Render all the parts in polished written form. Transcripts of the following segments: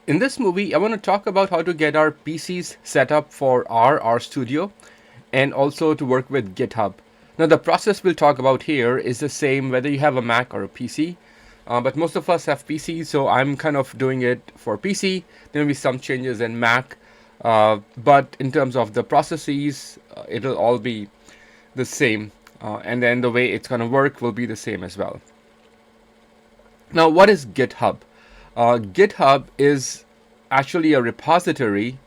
In this movie, I want to talk about how to get our PCs set up for R Studio and also to work with GitHub. Now, the process we'll talk about here is the same whether you have a Mac or a PC, but most of us have PCs, so I'm kind of doing it for PC. There may be some changes in Mac, but in terms of the processes, it'll all be the same, and then the way it's going to work will be the same as well. Now, what is GitHub? GitHub is actually a repository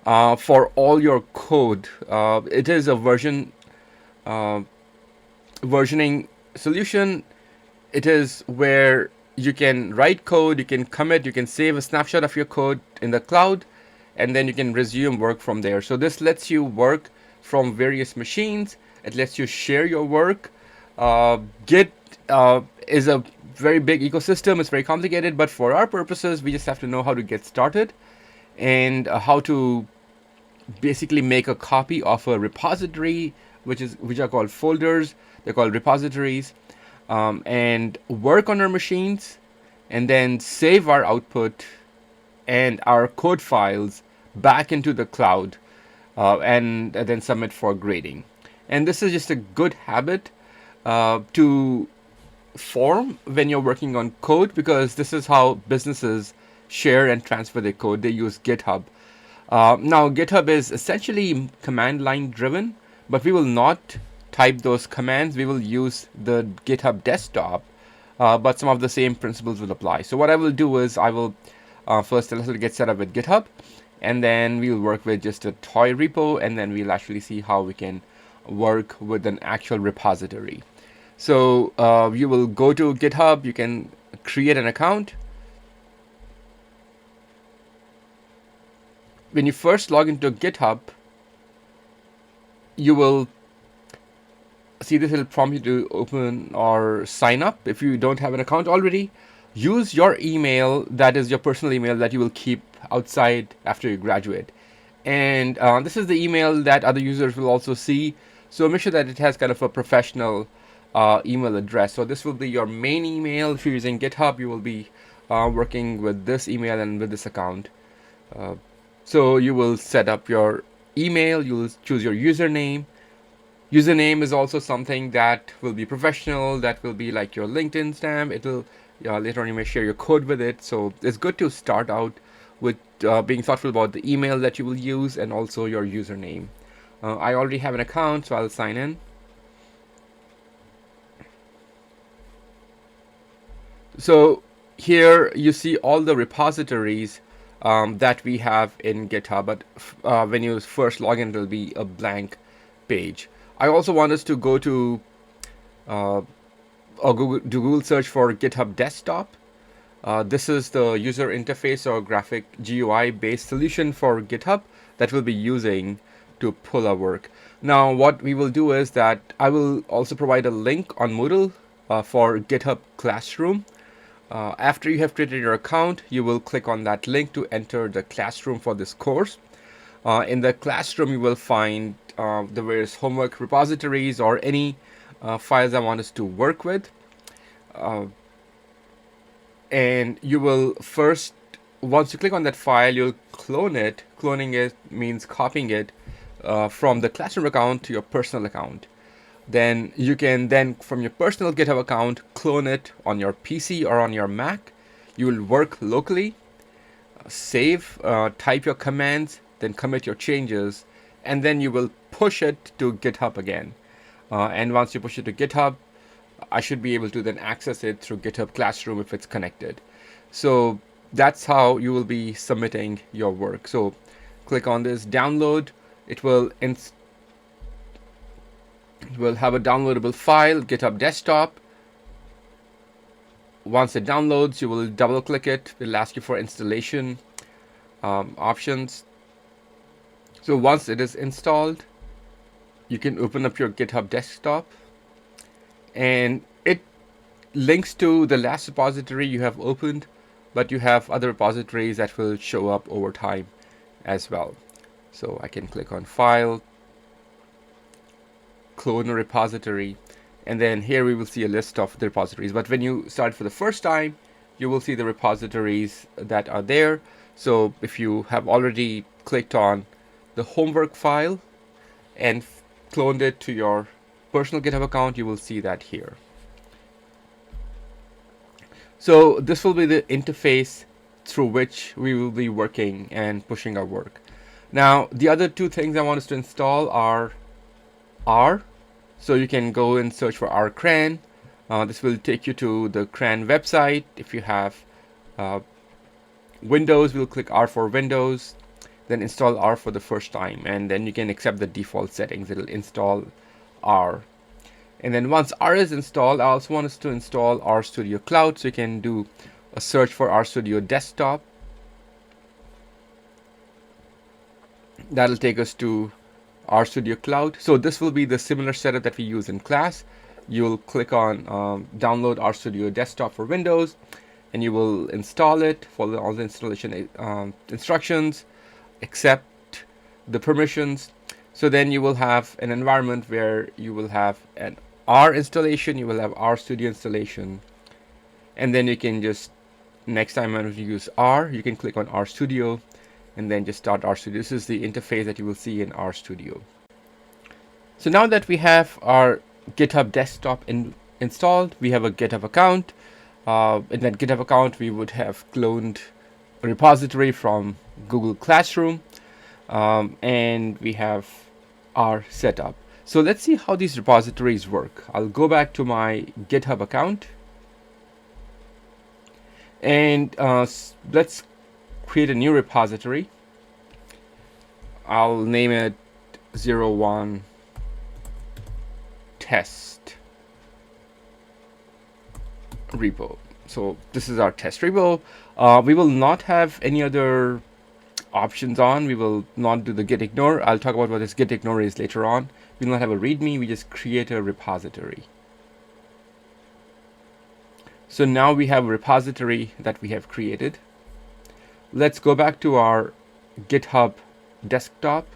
for all your code. It is a versioning solution. It is where you can write code, you can commit, you can save a snapshot of your code in the cloud, and then you can resume work from there. So this lets you work from various machines. It lets you share your work. Git is a very big ecosystem. It's very complicated, but for our purposes, we just have to know how to get started and how to basically make a copy of a repository, which are called folders. They're called repositories, and work on our machines, and then save our output and our code files back into the cloud, and then submit for grading. And this is just a good habit to form when you're working on code, because this is how businesses share and transfer their code. They use GitHub. Now, GitHub is essentially command line driven, but we will not type those commands. We will use the GitHub desktop, but some of the same principles will apply. So what I will do is I will first tell us to get set up with GitHub, and then we'll work with just a toy repo, and then we'll actually see how we can work with an actual repository. So you will go to GitHub, you can create an account. When you first log into GitHub, you will see this will prompt you to open or sign up. If you don't have an account already, use your email, that is your personal email that you will keep outside after you graduate. And this is the email that other users will also see. So make sure that it has kind of a professional email address. So this will be your main email. If you're using GitHub, you will be working with this email and with this account. So you will set up your email, you will choose your username. Username is also something that will be professional, that will be like your LinkedIn stamp. It'll later on you may share your code with it. So it's good to start out with being thoughtful about the email that you will use and also your username. I already have an account, so I'll sign in. So here you see all the repositories that we have in GitHub, but when you first log in, it'll be a blank page. I also want us to go to or Google search for GitHub Desktop. This is the user interface or graphic GUI based solution for GitHub that we'll be using to pull our work. Now, what we will do is that I will also provide a link on Moodle for GitHub Classroom. After you have created your account, you will click on that link to enter the classroom for this course. In the classroom, you will find the various homework repositories or any files I want us to work with. And you will first, once you click on that file, you'll clone it. Cloning it means copying it from the classroom account to your personal account. Then you can from your personal GitHub account clone it on your PC or on your Mac. You will work locally, save, type your commands, then commit your changes, and then you will push it to GitHub again. And once you push it to GitHub, I should be able to then access it through GitHub Classroom if it's connected. So that's how you will be submitting your work. So click on this download. It will have a downloadable file, GitHub Desktop. Once it downloads, you will double click it. It will ask you for installation options. So once it is installed, you can open up your GitHub Desktop, and it links to the last repository you have opened, but you have other repositories that will show up over time as well. So I can click on File, clone a repository, and then here we will see a list of the repositories. But when you start for the first time, you will see the repositories that are there. So if you have already clicked on the homework file and cloned it to your personal GitHub account, you will see that here. So this will be the interface through which we will be working and pushing our work. Now, the other two things I want us to install are R. So you can go and search for R CRAN. This will take you to the CRAN website. If you have Windows, we'll click R for Windows, then install R for the first time, and then you can accept the default settings. It'll install R. And then once R is installed, I also want us to install R Studio Cloud. So you can do a search for R Studio Desktop. That'll take us to R Studio Cloud. So this will be the similar setup that we use in class. You'll click on download R Studio Desktop for Windows, and you will install it, follow all the installation instructions, accept the permissions. So then you will have an environment where you will have an R installation, you will have R Studio installation, and then you can just, next time when you use R, you can click on R Studio and then just start R Studio. This is the interface that you will see in R Studio. So now that we have our GitHub desktop installed, we have a GitHub account. In that GitHub account, we would have cloned a repository from Google Classroom, and we have R set up. So let's see how these repositories work. I'll go back to my GitHub account, and let's create a new repository. I'll name it 01 test repo. So this is our test repo. We will not have any other options on. We will not do the git ignore. I'll talk about what this git ignore is later on. We will not have a readme. We just create a repository. So now we have a repository that we have created. Let's go back to our GitHub desktop.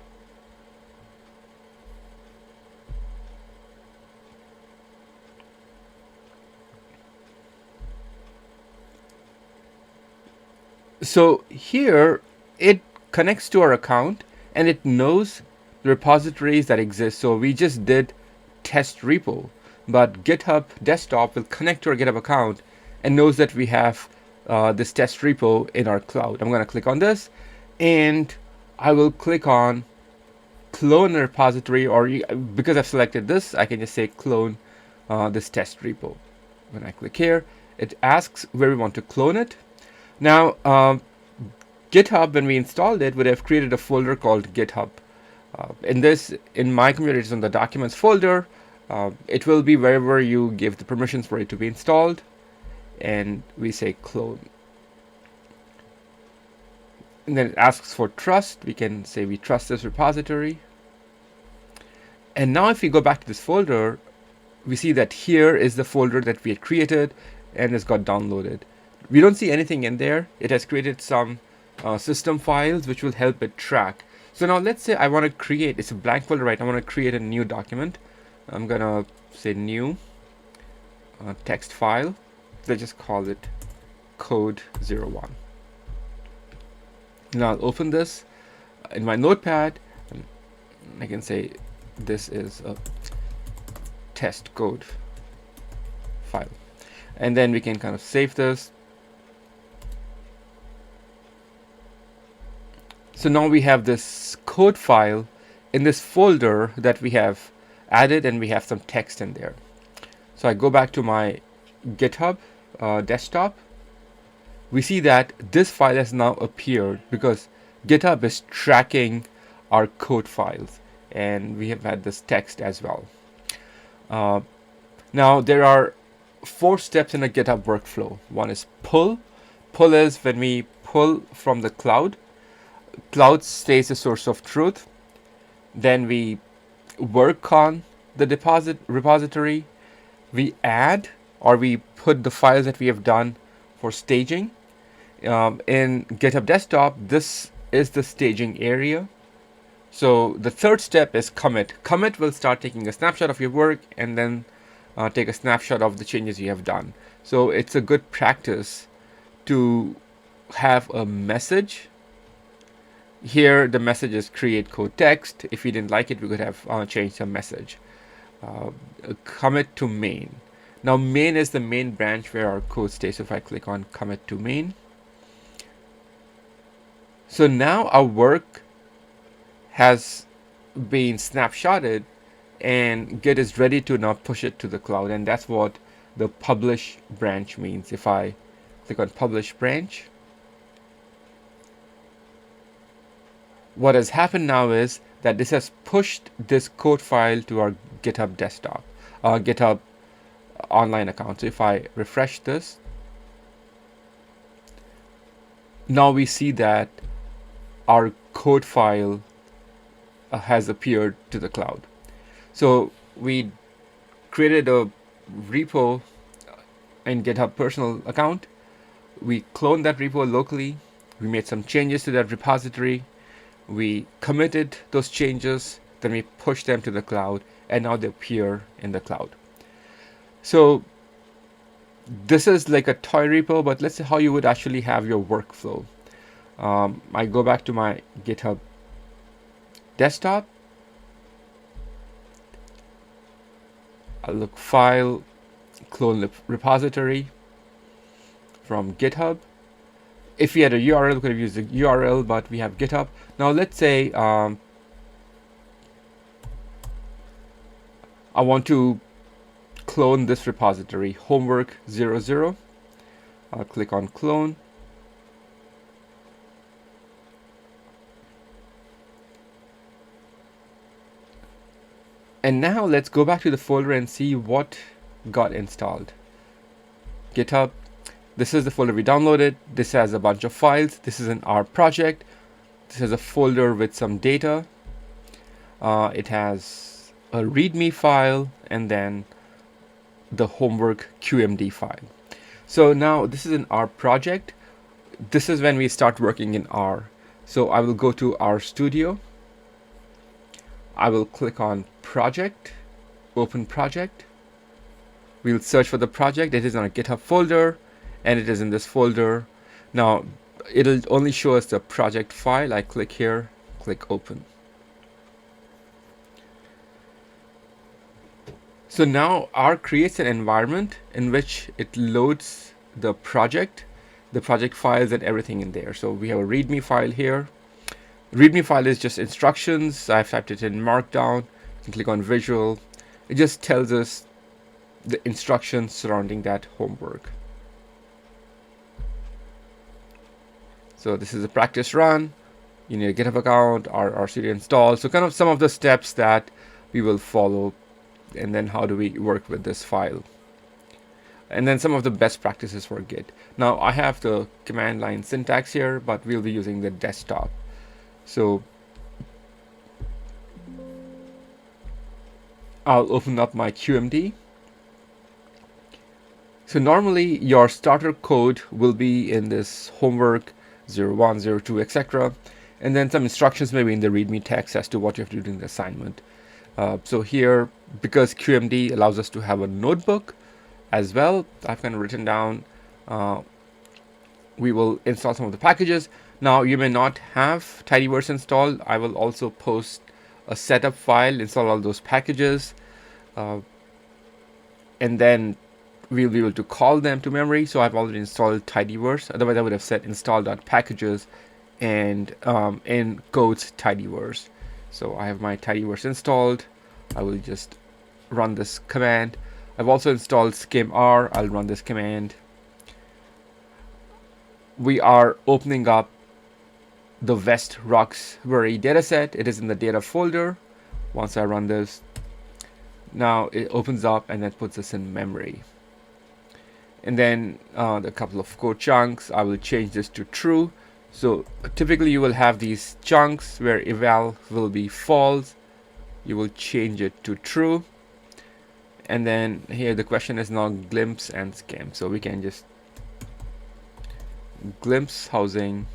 So here it connects to our account and it knows the repositories that exist. So we just did test repo, but GitHub desktop will connect to our GitHub account and knows that we have this test repo in our cloud. I'm going to click on this, and I will click on clone a repository, or because I've selected this, I can just say clone this test repo. When I click here, it asks where we want to clone it. Now, GitHub, when we installed it, would have created a folder called GitHub. In my computer, it's on the documents folder. It will be wherever you give the permissions for it to be installed, and we say clone. And then it asks for trust. We can say we trust this repository. And now if we go back to this folder, we see that here is the folder that we had created and it's got downloaded. We don't see anything in there. It has created some system files which will help it track. So now let's say I want to create, it's a blank folder, right? I want to create a new document. I'm gonna say new text file. Let's just call it code01. Now I'll open this in my notepad, and I can say this is a test code file, and then we can kind of save this. So now we have this code file in this folder that we have added, and we have some text in there. So I go back to my GitHub desktop. We see that this file has now appeared because GitHub is tracking our code files, and we have had this text as well. Now there are 4 steps in a GitHub workflow. One is pull. Pull is when we pull from the cloud. Cloud stays the source of truth. Then we work on the repository. We add, or we put the files that we have done for staging. In GitHub desktop, this is the staging area. So the third step is commit. Commit will start taking a snapshot of your work and then take a snapshot of the changes you have done. So it's a good practice to have a message. Here the message is create code text. If we didn't like it, we could have changed the message. Commit to main. Now main is the main branch where our code stays. So if I click on commit to main, so now our work has been snapshotted and Git is ready to now push it to the cloud, and that's what the publish branch means. If I click on publish branch, what has happened now is that this has pushed this code file to our GitHub desktop, GitHub online account. So if I refresh this, now we see that our code file has appeared to the cloud. So we created a repo in GitHub personal account. We cloned that repo locally. We made some changes to that repository. We committed those changes. Then we pushed them to the cloud, and now they appear in the cloud. So this is like a toy repo, but let's see how you would actually have your workflow. I go back to my GitHub desktop. I'll look file, clone repository from GitHub. If we had a URL, we could have used the URL, but we have GitHub. Now let's say I want to clone this repository, homework 00. I'll click on clone. And now let's go back to the folder and see what got installed. GitHub. This is the folder we downloaded. This has a bunch of files. This is an R project. This has a folder with some data. It has a README file and then the homework QMD file. So now this is an R project. This is when we start working in R. So I will go to R Studio. I will click on project, open project. We'll search for the project. It is on a GitHub folder, and it is in this folder. Now it'll only show us the project file. I click here, click open. So now R creates an environment in which it loads the project files and everything in there. So we have a README file here. README file is just instructions. I've typed it in Markdown. You can click on visual. It just tells us the instructions surrounding that homework. So this is a practice run. You need a GitHub account, R Studio install. So kind of some of the steps that we will follow, and then how do we work with this file. And then some of the best practices for Git. Now I have the command line syntax here, but we'll be using the desktop. So I'll open up my QMD. So normally your starter code will be in this homework 01, 02, etc. And then some instructions maybe in the README text as to what you have to do during the assignment. So here, because QMD allows us to have a notebook as well, I've kind of written down, we will install some of the packages. Now you may not have tidyverse installed. I will also post a setup file, install all those packages, and then we'll be able to call them to memory. So I've already installed tidyverse. Otherwise I would have said install.packages and in quotes tidyverse. So I have my tidyverse installed. I will just run this command. I've also installed skimr. I'll run this command. We are opening up the West Roxbury dataset. It is in the data folder. Once I run this, now it opens up and then puts this in memory. And then the couple of code chunks, I will change this to true. So typically you will have these chunks where eval will be false. You will change it to true. And then here the question is now glimpse and skim. So we can just glimpse housing,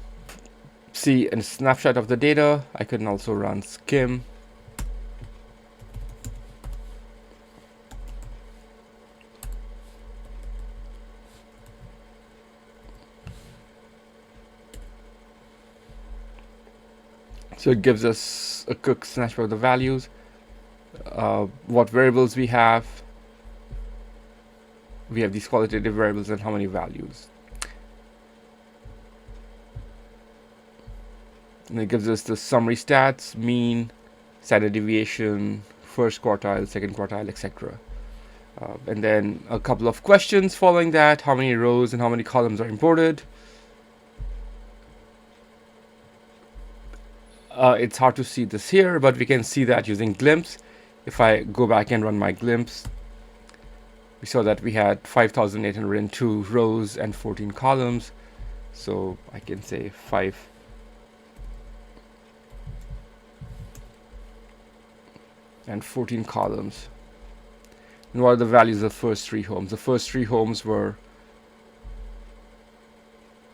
see a snapshot of the data. I can also run skim. So it gives us a quick snapshot of the values, what variables we have. We have these qualitative variables and how many values. And it gives us the summary stats, mean, standard deviation, first quartile, second quartile, etc. And then a couple of questions following that: how many rows and how many columns are imported. It's hard to see this here, but we can see that using glimpse. If I go back and run my glimpse, we saw that we had 5,802 rows and 14 columns. So I can say 5 and 14 columns. And what are the values of the first 3 homes? The first 3 homes were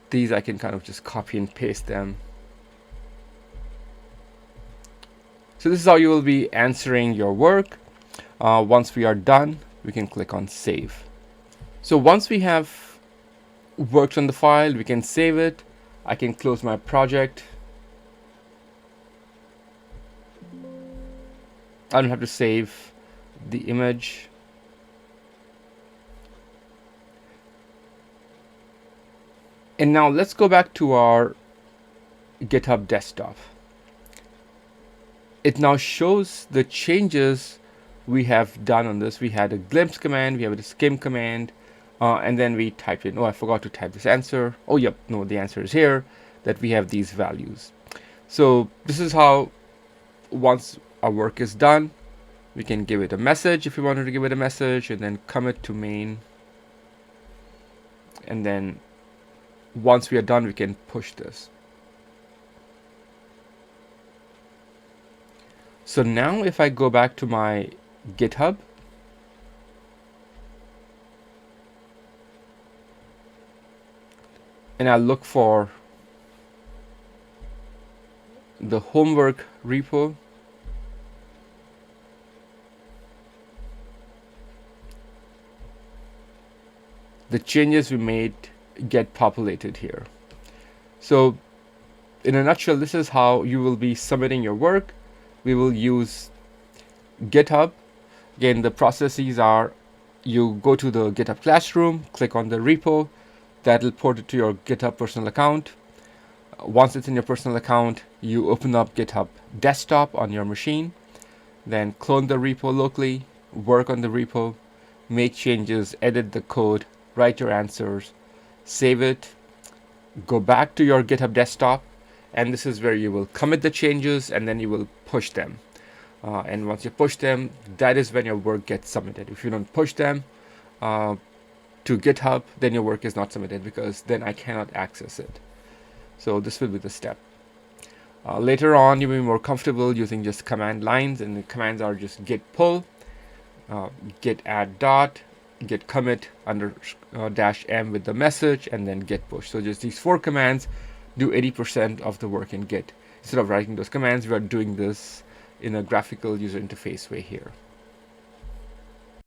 these. I can kind of just copy and paste them. So this is how you will be answering your work. Once we are done, we can click on save. So once we have worked on the file, we can save it. I can close my project. I don't have to save the image. And now let's go back to our GitHub desktop. It now shows the changes we have done on this. We had a glimpse command, we have a skim command, and then we typed in, oh, I forgot to type this answer. Oh, yep, no, the answer is here, that we have these values. So this is how, once our work is done, we can give it a message if we wanted to give it a message, and then commit to main. And then once we are done, we can push this. So now if I go back to my GitHub, and I look for the homework repo, the changes we made get populated here. So in a nutshell, this is how you will be submitting your work. We will use GitHub. Again, the processes are: you go to the GitHub Classroom, click on the repo, that'll port it to your GitHub personal account. Once it's in your personal account, you open up GitHub Desktop on your machine, then clone the repo locally, work on the repo, make changes, edit the code, write your answers, save it, go back to your GitHub Desktop, and this is where you will commit the changes and then you will push them. And once you push them, that is when your work gets submitted. If you don't push them to GitHub, then your work is not submitted, because then I cannot access it. So this will be the step. Later on, you'll be more comfortable using just command lines, and the commands are just git pull, git add dot, git commit under -m with the message, and then git push. So just these 4 commands do 80% of the work in Git. Instead of writing those commands, we are doing this in a graphical user interface way here.